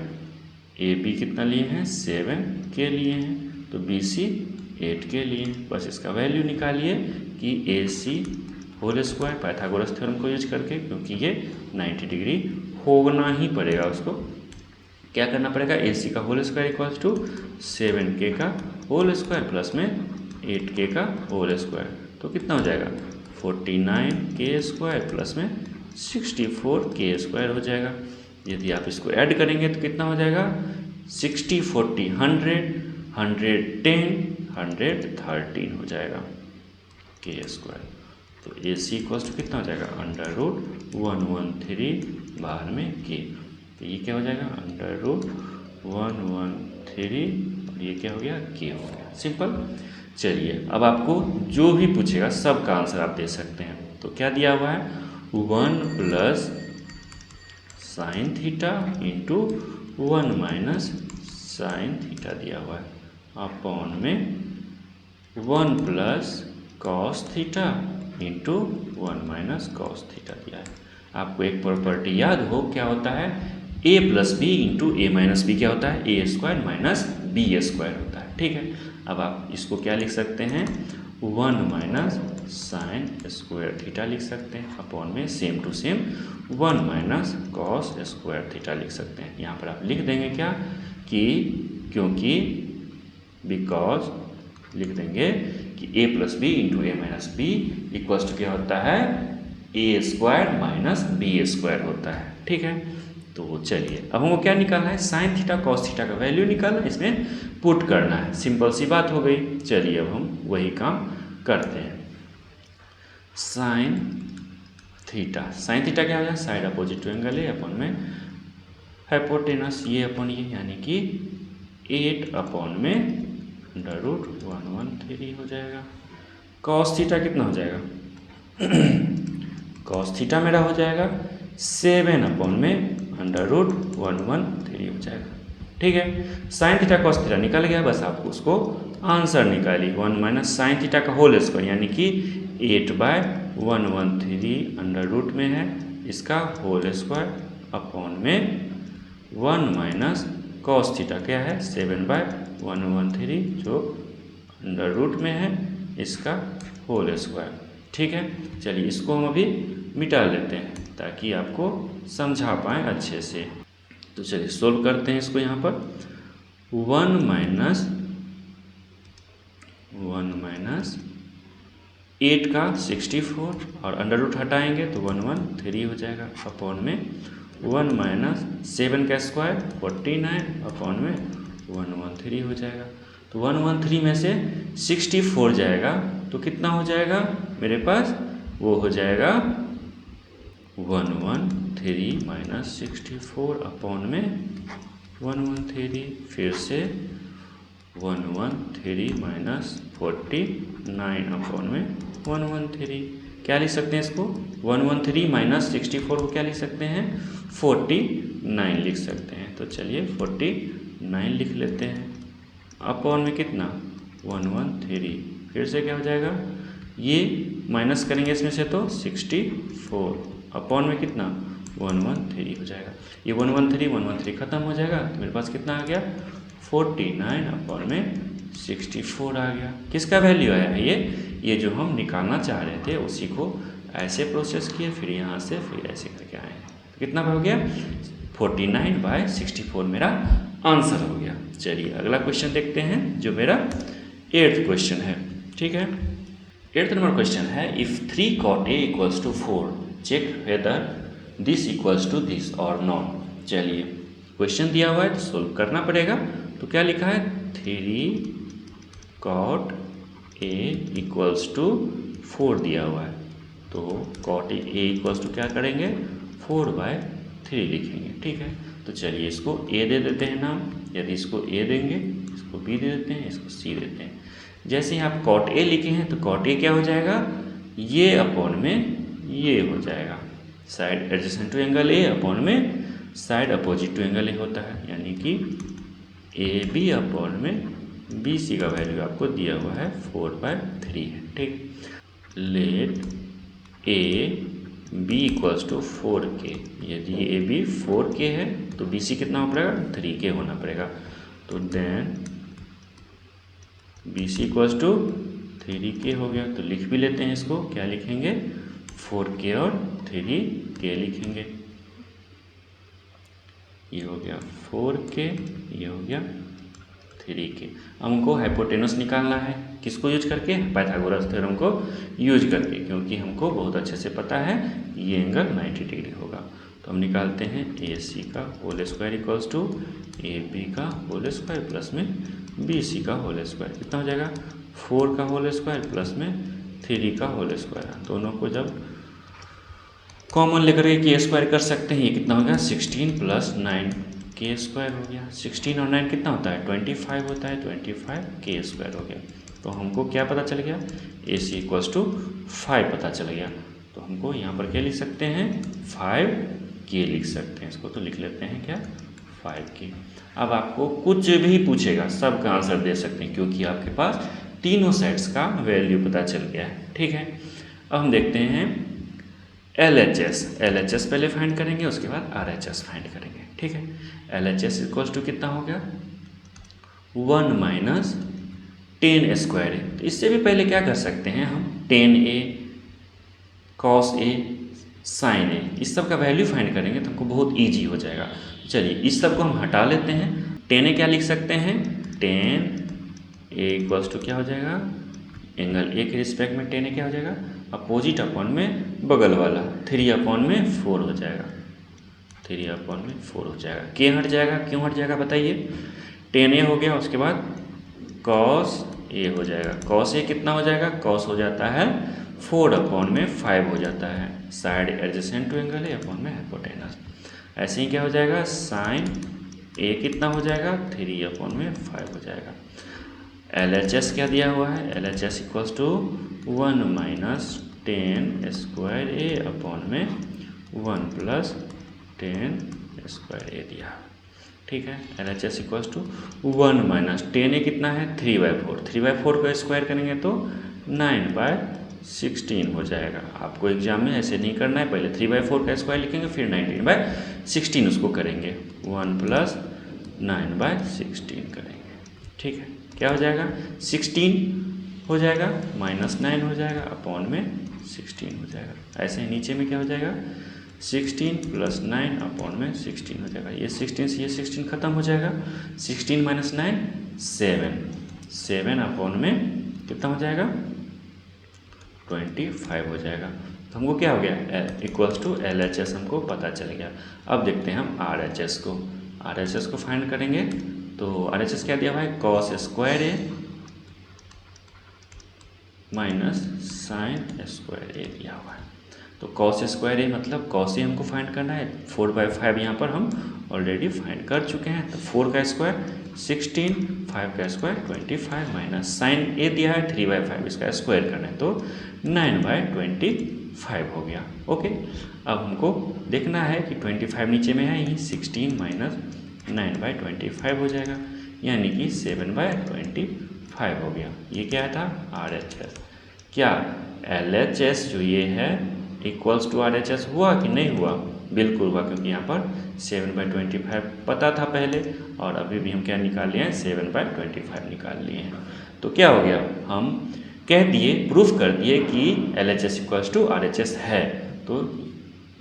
ए बी कितना लिए हैं, 7 के लिए हैं, तो बी सी 8 के लिए हैं। बस इसका वैल्यू निकालिए कि ए सी होल स्क्वायर पाइथागोरस थ्योरम को यूज करके, क्योंकि ये 90 डिग्री होना ही पड़ेगा। उसको क्या करना पड़ेगा, ए सी का whole square equals to 7k का होल स्क्वायर प्लस में 8k का होल स्क्वायर, तो कितना हो जाएगा 49k स्क्वायर प्लस में 64k स्क्वायर हो जाएगा। यदि आप इसको ऐड करेंगे तो कितना हो जाएगा, 60 40 100 110 113 हो जाएगा k स्क्वायर। तो ए सी इक्वल्स टू कितना हो जाएगा, √113 बाहर में k, तो ये क्या हो जाएगा, √113 और ये क्या हो गया, k हो गया। सिंपल। चलिए अब आपको जो भी पूछेगा सब का आंसर आप दे सकते हैं। तो क्या दिया हुआ है, 1 plus sine theta into 1 minus sine theta दिया हुआ है, अपॉन में 1 plus cos theta into 1 minus cos theta दिया है। आपको एक प्रॉपर्टी याद हो, क्या होता है, a plus B into A minus B क्या होता है, A square minus B square होता है। ठीक है, अब आप इसको क्या लिख सकते हैं, 1 माइनस साइन स्क्वायर थीटा लिख सकते हैं, अपॉन में same to same 1 minus cos square theta लिख सकते हैं। यहाँ पर आप लिख देंगे क्या, कि क्योंकि बिकॉज लिख देंगे कि a plus B into A minus B equals to क्या होता है, A square minus B square होता है। ठीक है, तो चलिए अब हमको क्या निकालना है, साइन थीटा कॉस थीटा का वैल्यू निकालना है, इसमें पुट करना है। सिंपल सी बात हो गई। चलिए अब हम वही काम करते हैं। साइन थीटा क्या हो जाए, साइड अपोजिट टू एंगल है, अपॉन में हाइपोटेनस ये अपॉन ये, यानी कि 8 अपॉन में √113 हो जाएगा। कॉस थीटा कितना हो जाएगा कॉस थीटा मेरा हो जाएगा 7 अपॉन में √113 हो जाएगा। ठीक है, साइन थीटा कॉस थीटा निकल गया, बस आपको उसको आंसर निकालिए। 1 माइनस साइन थीटा का होल स्क्वायर, यानी कि 8/113 अंडर रूट में है इसका होल स्क्वायर, अपॉन में 1 माइनस कॉस थीटा क्या है, 7/113 जो अंडर रूट में है इसका होल स्क्वायर। ठीक है, चलिए इसको हम अभी मिटा लेते हैं ताकि आपको समझा पाएँ अच्छे से। तो चलिए सोल्व करते हैं इसको। यहाँ पर 1 माइनस 8 का 64 और अंडर रूट हटाएंगे तो 113 हो जाएगा अपॉन में 1 माइनस 7 का स्क्वायर 49 अपॉन में 113 हो जाएगा। तो 113 में से 64 जाएगा तो कितना हो जाएगा मेरे पास, वो हो जाएगा 113 माइनस 64 अपॉन में 113, फिर से 113 माइनस 49 अपॉन में 113। क्या लिख सकते हैं इसको, 113 माइनस 64 को क्या लिख सकते हैं, 49 लिख सकते हैं। तो चलिए 49 लिख लेते हैं अपॉन में कितना 113, फिर से क्या हो जाएगा, ये माइनस करेंगे इसमें से तो 64 अपॉन में कितना 113 हो जाएगा। ये 113 खत्म हो जाएगा तो मेरे पास कितना आ गया 49 अपॉन में 64 आ गया। किसका वैल्यू आया है, ये जो हम निकालना चाह रहे थे उसी को ऐसे प्रोसेस किए, फिर यहाँ से फिर ऐसे करके आए। तो कितना हो गया 49/64 मेरा आंसर हो गया। चलिए अगला क्वेश्चन देखते हैं जो मेरा 8th क्वेश्चन है। ठीक है, 8th नंबर क्वेश्चन है, if 3 cot A equals to 4 check whether this equals to this or not. चलिए क्वेश्चन दिया हुआ है तो सोल्व करना पड़ेगा। तो क्या लिखा है, 3 cot A इक्वल्स टू 4 दिया हुआ है, तो cot A इक्वल्स टू क्या करेंगे 4/3 लिखेंगे। ठीक है, तो चलिए इसको A दे देते हैं नाम, यदि इसको A देंगे, इसको B दे देते हैं, इसको C देते हैं। जैसे ही आप cot A लिखे हैं तो cot A क्या हो जाएगा, ये अपॉन में ये हो जाएगा, side adjacent to angle A upon में side opposite to angle A होता है, यानी कि AB अपॉन में BC का वैल्यू आपको दिया हुआ है 4/3 है। ठीक, late AB equals to 4K, यदि AB 4K है तो BC कितना होना पड़ेगा 3K होना पड़ेगा। तो then BC equals to 3K हो गया। तो लिख भी लेते हैं इसको, क्या लिखेंगे 4K और 3K लिखेंगे। ये हो गया 4K, ये हो गया 3K। हमको हाइपोटेनस निकालना है, किसको यूज करके, पाइथागोरस थ्योरम को यूज करके, क्योंकि हमको बहुत अच्छे से पता है ये एंगल 90 डिग्री होगा। तो हम निकालते हैं AC का whole square equals to AB का होल स्क्वायर प्लस में BC का होल स्क्वायर, कितना हो जाएगा 4 का होल स्क्वायर प्लस में 3 का होल स्क्वायर। दोनों को जब कॉमन लेकर के स्क्वायर कर सकते हैं, ये कितना हो गया 16 प्लस 9 K स्क्वायर हो गया। 16 और 9 कितना होता है 25 होता है, 25 K स्क्वायर हो गया। तो हमको क्या पता चल गया, AC इक्वल्स टू 5 पता चल गया। तो हमको यहाँ पर क्या लिख सकते हैं 5K लिख सकते हैं, इसको तो लिख लेते हैं क्या 5K। अब आपको कुछ भी पूछेगा सब का आंसर दे सकते हैं, क्योंकि आपके पास तीनों साइड्स का वैल्यू पता चल गया है। ठीक है, अब हम देखते हैं LHS पहले फाइंड करेंगे, उसके बाद RHS फाइंड करेंगे। ठीक है, LHS इक्वल्स टू कितना हो गया 1 माइनस 10 स्क्वायर है। तो इससे भी पहले क्या कर सकते हैं हम 10A cos A sin A, इस सब का वैल्यू फाइंड करेंगे तो हमको बहुत ईजी हो जाएगा। चलिए इस सब को हम हटा लेते हैं। 10A क्या लिख सकते हैं 10A इक्वल्स टू क्या हो जाएगा, एंगल A के रिस्पेक्ट में 10A क्या हो जाएगा अपोजिट अपॉन में बगल वाला 3 अपॉन में 4 हो जाएगा, 3 अपॉन में 4 हो जाएगा। K हट जाएगा, क्यों हट जाएगा बताइए, 10A हो गया, उसके बाद cos A हो जाएगा। cos A कितना हो जाएगा, cos हो जाता है 4 अपॉन में 5 हो जाता है, side adjacent to angle A upon में हाइपोटेनस। ऐसे ही क्या हो जाएगा sin A कितना हो जाएगा 3 अपॉन में 5 हो जाएगा। LHS क्या दिया हुआ है, LHS equals to 1 minus 10 square A upon में 1 प्लस 10 स्क्वायर A दिया। ठीक है, LHS equals to 1 minus 10A कितना है 3/4, 3/4 का स्क्वायर करेंगे तो 9/16 हो जाएगा। आपको एग्जाम में ऐसे नहीं करना है, पहले 3/4 का स्क्वायर लिखेंगे फिर 19/16 उसको करेंगे, 1 प्लस 9/16 करेंगे। ठीक है, क्या हो जाएगा 16 हो जाएगा माइनस 9 हो जाएगा अपॉन में 16 हो जाएगा। ऐसे ही नीचे में क्या हो जाएगा 16 प्लस 9 अपॉन में 16 हो जाएगा। ये 16 से ये 16 खत्म हो जाएगा, 16 माइनस 9 7 अपॉन में कितना हो जाएगा 25 हो जाएगा। तो हमको क्या हो गया, इक्वल्स टू LHS हमको पता चल गया। अब देखते हैं हम RHS को। RHS को फाइंड करेंगे तो RHS क्या दिया हुआ है, cos स्क्वायर ए माइनस साइन स्क्वायर ए दिया हुआ है। तो cos स्क्वायर ए मतलब cos ए हमको फाइंड करना है। 4/5 यहाँ पर हम ऑलरेडी फाइंड कर चुके हैं। तो 4 का स्क्वायर 16, 5 का स्क्वायर 25 माइनस साइन ए दिया है 3/5, इसका स्क्वायर करना है तो 9/25 हो गया। ओके, अब हमको देखना है कि 25 नीचे में है, यही 16 माइनस 9/25 हो जाएगा, यानी कि 7/25 हो गया। ये क्या था, RHS। क्या LHS जो ये है इक्वल्स टू RHS हुआ कि नहीं हुआ? बिल्कुल हुआ, क्योंकि यहाँ पर 7/25 पता था पहले, और अभी भी हम क्या निकाल लिए हैं, 7/25 निकाल लिए हैं। तो क्या हो गया, हम कह दिए, प्रूफ कर दिए कि LHS इक्वल्स टू RHS है, तो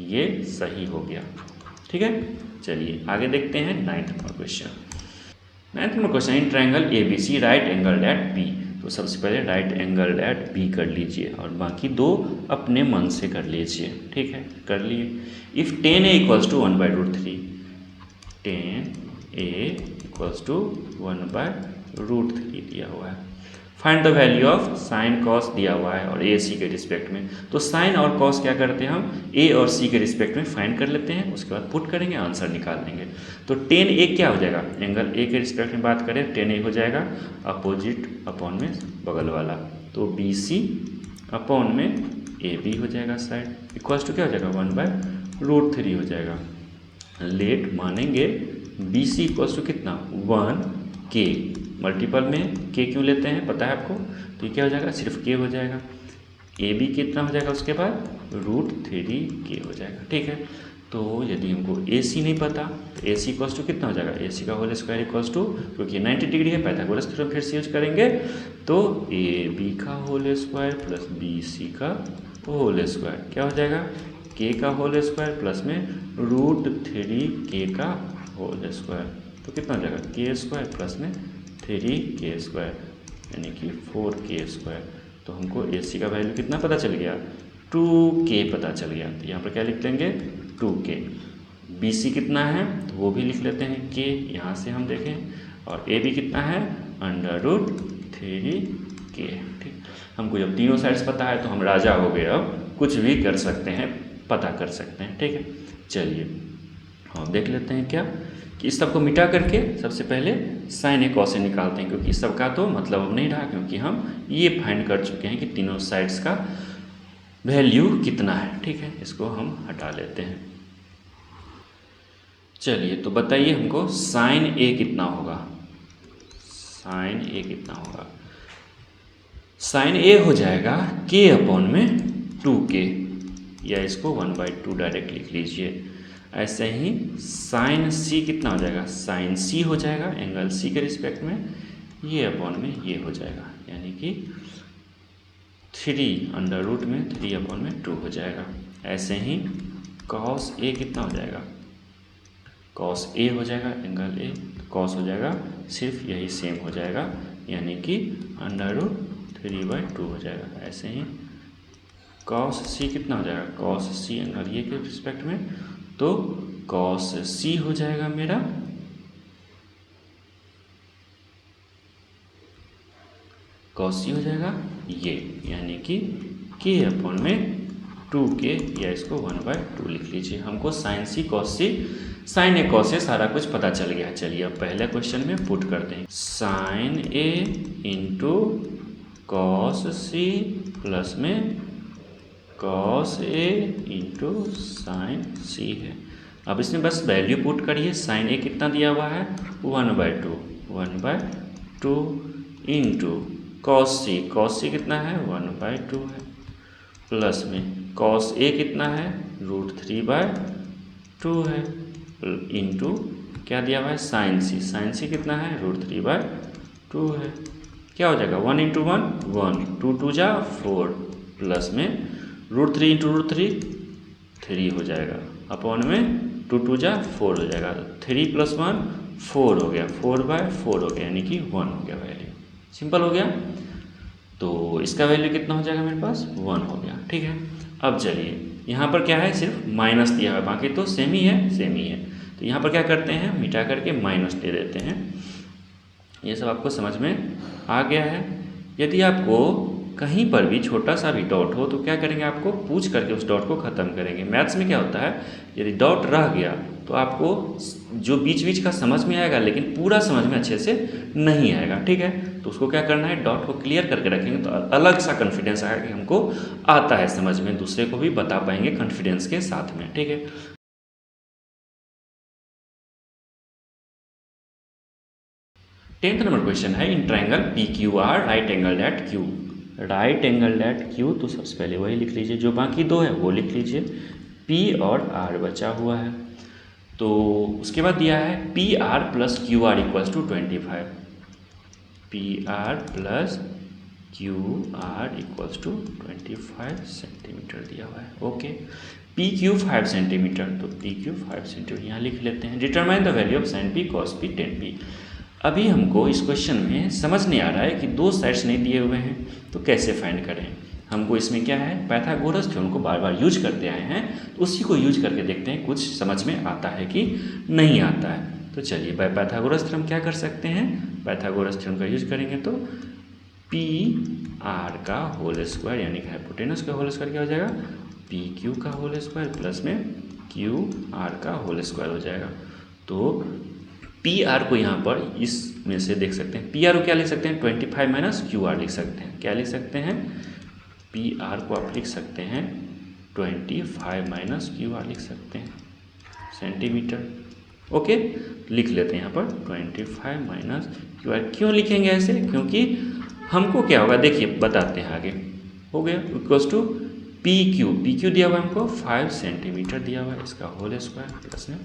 ये सही हो गया। ठीक है, चलिए आगे देखते हैं 9th number question. 9th number question, in triangle ABC right angle at B। तो सबसे पहले राइट एंगल एट B कर लीजिए और बाकी दो अपने मन से कर लीजिए। ठीक है, कर लिए। If 10A equals to 1/√3, 10A equals to 1/√3 दिया हुआ है। Find the value of sine cos दिया हुआ है और AC के रिस्पेक्ट में। तो साइन और कॉस क्या करते हैं, हम A और C के रिस्पेक्ट में फाइंड कर लेते हैं, उसके बाद पुट करेंगे, आंसर निकाल देंगे। तो 10A क्या हो जाएगा, एंगल A के रिस्पेक्ट में बात करें 10A हो जाएगा अपोजिट अपॉन में बगल वाला, तो BC अपॉन में AB हो जाएगा साइड, इक्वल्स टू क्या हो जाएगा 1/√3 हो जाएगा। लेट मानेंगे BC इक्वल्स टू कितना 1K, मल्टीपल में K क्यों लेते हैं पता है आपको, तो ये क्या हो जाएगा, सिर्फ K हो जाएगा। AB कितना हो जाएगा उसके बाद √3K हो जाएगा। ठीक है, तो यदि हमको AC नहीं पता तो AC इक्वल्स टू कितना हो जाएगा, AC का होल स्क्वायर इक्वल्स टू, क्योंकि 90 डिग्री है, पाइथागोरस थ्योरम फिर से यूज करेंगे, तो AB का होल स्क्वायर प्लस BC का होल स्क्वायर क्या हो जाएगा, K का होल स्क्वायर प्लस में √3K का होल स्क्वायर, तो कितना हो जाएगा K स्क्वायर प्लस में 3K स्क्वायर, यानी कि 4K स्क्वायर। तो हमको AC का वैल्यू कितना पता चल गया, 2K पता चल गया। तो यहाँ पर क्या लिख लेंगे 2K। BC कितना है तो वो भी लिख लेते हैं K, यहाँ से हम देखें, और AB कितना है √3K। ठीक, हमको जब तीनों साइड्स पता है तो हम राजा हो गए, अब कुछ भी कर सकते हैं, पता कर सकते हैं। ठीक है, चलिए हम देख लेते हैं क्या कि इस सब को मिटा करके सबसे पहले साइन ए कॉस ए निकालते हैं, क्योंकि इस सब का तो मतलब अब नहीं रहा, क्योंकि हम ये फाइंड कर चुके हैं कि तीनों साइड्स का वैल्यू कितना है। ठीक है, इसको हम हटा लेते हैं। चलिए तो बताइए हमको साइन ए कितना होगा, साइन ए कितना होगा, साइन ए हो जाएगा K अपॉन में 2K, या इसको 1/2 डायरेक्ट लिख लीजिए। ऐसे ही साइन C कितना हो जाएगा, साइन C हो जाएगा एंगल C के रिस्पेक्ट में, ये अपॉन में ये हो जाएगा, यानी कि 3 में 3 अपॉन में 2 हो जाएगा। ऐसे ही कॉस A कितना हो जाएगा, कॉस A हो जाएगा एंगल A, कॉस हो जाएगा सिर्फ यही सेम हो जाएगा, यानी कि √3/2 हो जाएगा। ऐसे ही कॉस C कितना हो जाएगा, कॉस C एंगल ये के रिस्पेक्ट में, तो कॉस C हो जाएगा मेरा कॉस C हो जाएगा ये, यानी कि K अपॉन में 2K, या इसको 1/2 लिख लीजिए। हमको sine C cos C, sine A cos A सारा कुछ पता चल गया। चलिए अब पहले क्वेश्चन में पुट करते हैं, sine A into cos C plus में cos A into sine C है। अब इसमें बस वैल्यू पुट करिए, साइन A कितना दिया हुआ है 1/2 इंटू कॉस C कितना है 1/2 है, प्लस में कॉस A कितना है √3/2 है, इंटू क्या दिया हुआ है साइन C कितना है √3/2 है। क्या हो जाएगा 1 इंटू 1 1, 2 2 जा 4, प्लस में √3 इंटू √3 3 हो जाएगा, अपॉन में 2 2 जा 4 हो जाएगा, 3 + 1 4 हो गया, 4/4 हो गया, यानी कि 1 हो गया वैल्यू। सिंपल हो गया। तो इसका वैल्यू कितना हो जाएगा मेरे पास 1 हो गया। ठीक है, अब चलिए यहाँ पर क्या है, सिर्फ माइनस दिया हुआ है, बाकी तो सेम ही है, सेम ही है। तो यहाँ पर क्या करते हैं, मिटा करके माइनस दे देते हैं। ये सब आपको समझ में आ गया है। यदि आपको कहीं पर भी छोटा सा भी डॉट हो तो क्या करेंगे, आपको पूछ करके उस डॉट को ख़त्म करेंगे। मैथ्स में क्या होता है, यदि डॉट रह गया तो आपको जो बीच बीच का समझ में आएगा लेकिन पूरा समझ में अच्छे से नहीं आएगा। ठीक है, तो उसको क्या करना है, डॉट को क्लियर करके रखेंगे तो अलग सा कॉन्फिडेंस आएगा कि हमको आता है समझ में, दूसरे को भी बता पाएंगे कॉन्फिडेंस के साथ में। ठीक है, 10th नंबर क्वेश्चन है, in triangle P Q R right angle at Q. Right angle at Q, तो सबसे पहले वही लिख लीजिए, जो बाकी दो है वो लिख लीजिए। पी और आर बचा हुआ है, तो उसके बाद दिया है P R plus Q R equals to 25। P R plus Q R equals to 25 centimetre दिया हुआ है। ओके, पी क्यू 5 सेंटीमीटर, तो पी क्यू 5 सेंटीमीटर यहाँ लिख लेते हैं। Determine the value of sine P cos P tan P. अभी हमको इस क्वेश्चन में समझ नहीं आ रहा है कि दो साइड्स नहीं दिए हुए हैं तो कैसे फाइंड करें। हमको इसमें क्या है, पाइथागोरस थे उनको बार बार यूज करते आए हैं, तो उसी को यूज करके देखते हैं कुछ समझ में आता है कि नहीं आता है। तो चलिए बाय पाइथागोरस थ्योरम क्या कर सकते हैं, पाइथागोरस थ्योरम का यूज करेंगे तो पी आर का होल स्क्वायर यानी कि हाइपोटेनस का होल स्क्वायर क्या हो जाएगा, पी क्यू का होल स्क्वायर प्लस में क्यू आर का होल स्क्वायर हो जाएगा। तो पी आर को यहाँ पर इसमें से देख सकते हैं, पी आर को क्या लिख सकते हैं, 25 माइनस क्यू आर लिख सकते हैं। क्या लिख सकते हैं, पी आर को आप लिख सकते हैं 25 माइनस क्यू आर लिख सकते हैं सेंटीमीटर। ओके, लिख लेते हैं यहाँ पर 25 माइनस क्यू आर। क्यों लिखेंगे ऐसे, क्योंकि हमको क्या होगा, देखिए बताते हैं आगे। हो गया, इक्वल्स टू पी क्यू दिया हुआ है हमको 5 सेंटीमीटर दिया हुआ है, इसका होल स्क्वायर प्लस में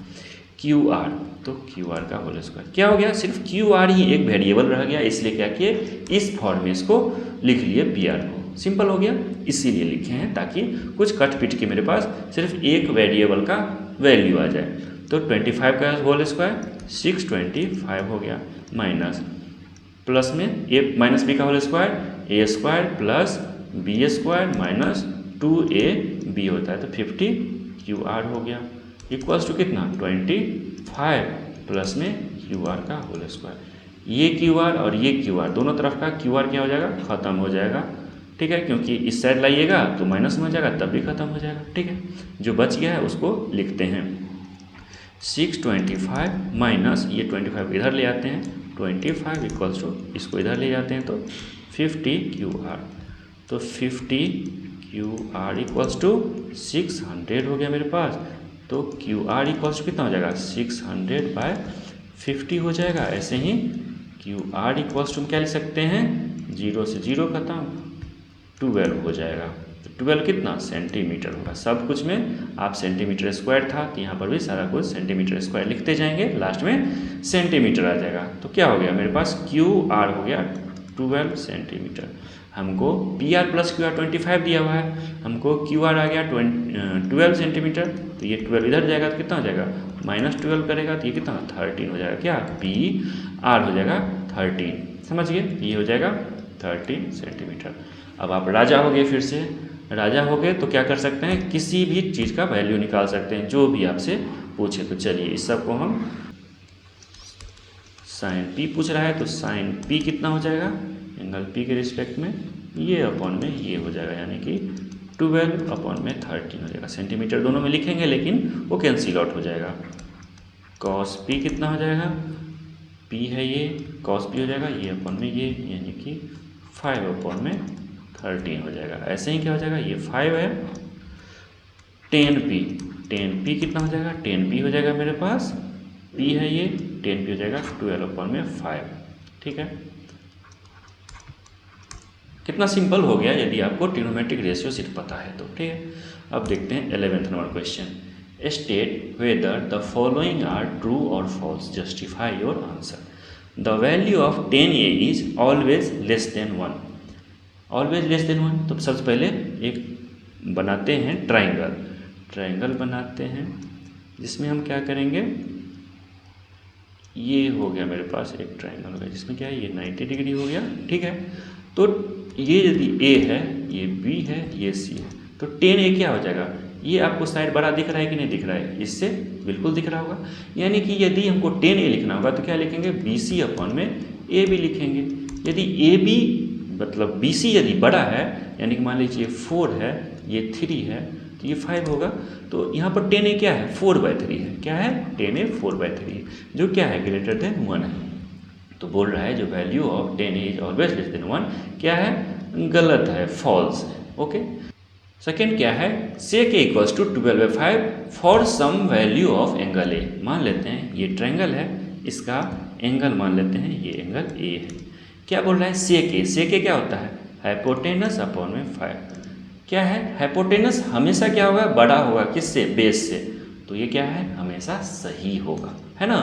क्यू आर, तो क्यू आर का होल स्क्वायर। क्या हो गया, सिर्फ क्यू आर ही एक वेरिएबल रह गया, इसलिए क्या किए, इस फॉर्म में इसको लिख लिए पी आर को। सिंपल हो गया, इसीलिए लिखे हैं ताकि कुछ कट पिट के मेरे पास सिर्फ एक वेरिएबल का वैल्यू आ जाए। तो 25 का होल स्क्वायर 625 हो गया, माइनस प्लस में ए माइनस बी का whole square A square plus B square minus 2a b होता है, तो 50 क्यू आर हो गया, इक्वल्स टू कितना 25 प्लस में क्यू आर का होल स्क्वायर। ये क्यू आर और ये क्यू आर दोनों तरफ का क्यू आर क्या हो जाएगा, ख़त्म हो जाएगा। ठीक है, क्योंकि इस साइड लाइएगा तो माइनस में हो जाएगा, तब भी ख़त्म हो जाएगा। ठीक है, जो बच गया है उसको लिखते हैं 625 माइनस ये 25 इधर ले आते हैं, 25 इक्वल्स टू इसको इधर ले जाते हैं तो 50 क्यू आर, तो 50 क्यू आर इक्वल्स टू 600 हो गया मेरे पास। तो क्यू आर इक्वल्स टू कितना हो जाएगा, 600/50 हो जाएगा। ऐसे ही क्यू आर इक्वल्स टू क्या लिख सकते हैं, 0 से 0 खत्म, 12 हो जाएगा। तो 12 कितना सेंटीमीटर होगा। सब कुछ में आप सेंटीमीटर स्क्वायर था तो यहाँ पर भी सारा कुछ सेंटीमीटर स्क्वायर लिखते जाएंगे, लास्ट में सेंटीमीटर आ जाएगा। तो क्या हो गया मेरे पास, क्यू आर हो गया 12 सेंटीमीटर। हमको P R plus Q are 25 दिया हुआ है, हमको क्यू आर आ गया 12 सेंटीमीटर, तो ये 12 इधर जाएगा तो कितना हो जाएगा, -12 करेगा तो ये कितना 13 हो जाएगा। क्या, पी आर हो जाएगा 13, समझ गए, ये हो जाएगा 13 सेंटीमीटर। अब आप राजा हो गए, फिर से राजा हो गए तो क्या कर सकते हैं, किसी भी चीज़ का वैल्यू निकाल सकते हैं जो भी आपसे पूछे। तो चलिए इस सब को हम साइन पी पूछ रहा है तो साइन पी कितना हो जाएगा, एंगल पी के रिस्पेक्ट में ये अपॉन में ये हो जाएगा, यानी कि 12 अपॉन में 13 हो जाएगा। सेंटीमीटर दोनों में लिखेंगे लेकिन वो कैंसिल आउट हो जाएगा। कॉस पी कितना हो जाएगा, पी है ये, कॉस पी हो जाएगा ये अपॉन में ये, यानी कि 5 अपॉन में 13 हो जाएगा। ऐसे ही क्या हो जाएगा, ये 5 है, 10p कितना हो जाएगा, 10p हो जाएगा मेरे पास, p है ये, 10p हो जाएगा 12 अपॉन में 5। ठीक है, कितना सिंपल हो गया यदि आपको ट्रिग्नोमेट्रिक रेशियो सिर्फ पता है तो। ठीक है, अब देखते हैं 11th number question, state whether the following are true और false, justify your answer. The value of 10a is always less than 1, always less than 1। तो सबसे पहले एक बनाते हैं ट्राइंगल बनाते हैं, जिसमें हम क्या करेंगे, ये हो गया मेरे पास एक ट्राइंगल हो गया जिसमें क्या है, ये 90 डिग्री हो गया। ठीक है, तो ये यदि ए है, ये बी है, ये सी है, तो 10a क्या हो जाएगा? ये आपको शायद बड़ा दिख रहा है कि नहीं दिख रहा है? इससे बिल्कुल दिख रहा होगा। यानी कि यदि हमको 10a लिखना होगा तो क्या लिखेंगे? BC अपॉन में ए बी लिखेंगे। यदि ए बी मतलब BC यदि बड़ा है, यानी कि मान लीजिए 4 है, ये 3 है, तो ये 5 होगा। तो यहाँ पर 10a क्या है? 4/3 है। क्या है? 10a 4/3 है, जो क्या है? ग्रेटर देन 1 है। तो बोल रहा है जो value of 10a is always less than 1 क्या है? गलत है, फॉल्स है। ओके। सेकेंड क्या है? sec a equals to 12/5 for some value of angle A. मान लेते हैं ये ट्रायंगल है, इसका एंगल मान लेते हैं ये एंगल ए है। क्या बोल रहा है? sec a क्या होता है? हाइपोटेनस अपॉन में 5। क्या है? हाइपोटेनस हमेशा क्या होगा? बड़ा होगा। किससे? बेस से। तो ये क्या है? हमेशा सही होगा, है ना।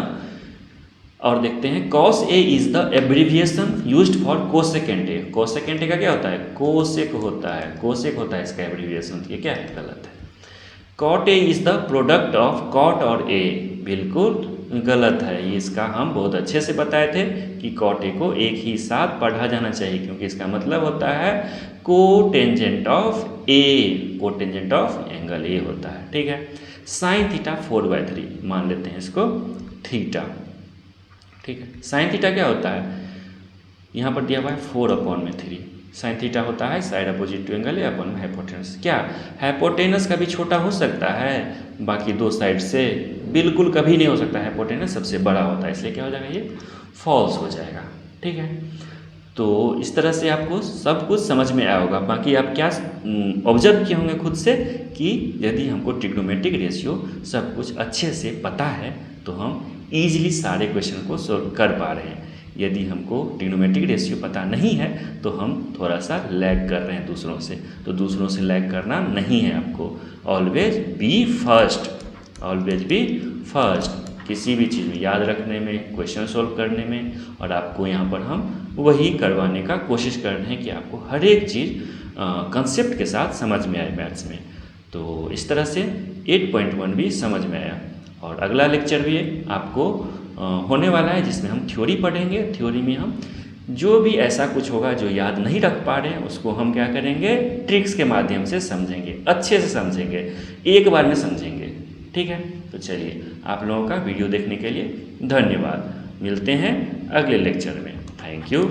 और देखते हैं cos a is the abbreviation used for cosecant A. Cosecant A का क्या होता है? कोसेक होता है, कोसेक होता है इसका एब्रीविएशन। ये क्या है? गलत है। cot a is the product of cot और a, बिल्कुल गलत है। ये इसका हम बहुत अच्छे से बताए थे कि cot a को एक ही साथ पढ़ा जाना चाहिए, क्योंकि इसका मतलब होता है cotangent of A, cotangent of angle A होता है। ठीक है। साइन थीटा 4/3 मान लेते हैं इसको थीटा। ठीक है। साइन थीटा क्या होता है? यहाँ पर दिया हुआ है 4/3। साइन थीटा होता है side opposite to angle A upon में हाइपोटेनस। क्या हाइपोटेनस कभी छोटा हो सकता है बाकी दो साइड से? बिल्कुल कभी नहीं हो सकता। हाइपोटेनस सबसे बड़ा होता है, इसलिए क्या हो जाएगा? ये फॉल्स हो जाएगा। ठीक है। तो इस तरह से आपको सब कुछ समझ में आया होगा। बाकी आप क्या ऑब्जर्व किए होंगे खुद से कि यदि हमको ट्रिग्नोमेट्रिक रेशियो सब कुछ अच्छे से पता है तो हम ईजिली सारे क्वेश्चन को सोल्व कर पा रहे हैं। यदि हमको ट्रिग्नोमेट्रिक रेशियो पता नहीं है तो हम थोड़ा सा लैग कर रहे हैं दूसरों से। तो दूसरों से लैग करना नहीं है आपको। Always be first, always be first किसी भी चीज़ में याद रखने में, क्वेश्चन सोल्व करने में। और आपको यहाँ पर हम वही करवाने का कोशिश कर रहे हैं कि आपको हर एक चीज़ कंसेप्ट के साथ समझ में आए मैथ्स में। तो इस तरह से 8.1 भी समझ में आया। और अगला लेक्चर भी आपको होने वाला है जिसमें हम थ्योरी पढ़ेंगे। थ्योरी में हम जो भी ऐसा कुछ होगा जो याद नहीं रख पा रहे हैं उसको हम क्या करेंगे? ट्रिक्स के माध्यम से समझेंगे, अच्छे से समझेंगे, एक बार में समझेंगे। ठीक है। तो चलिए, आप लोगों का वीडियो देखने के लिए धन्यवाद। मिलते हैं अगले लेक्चर में। Thank you.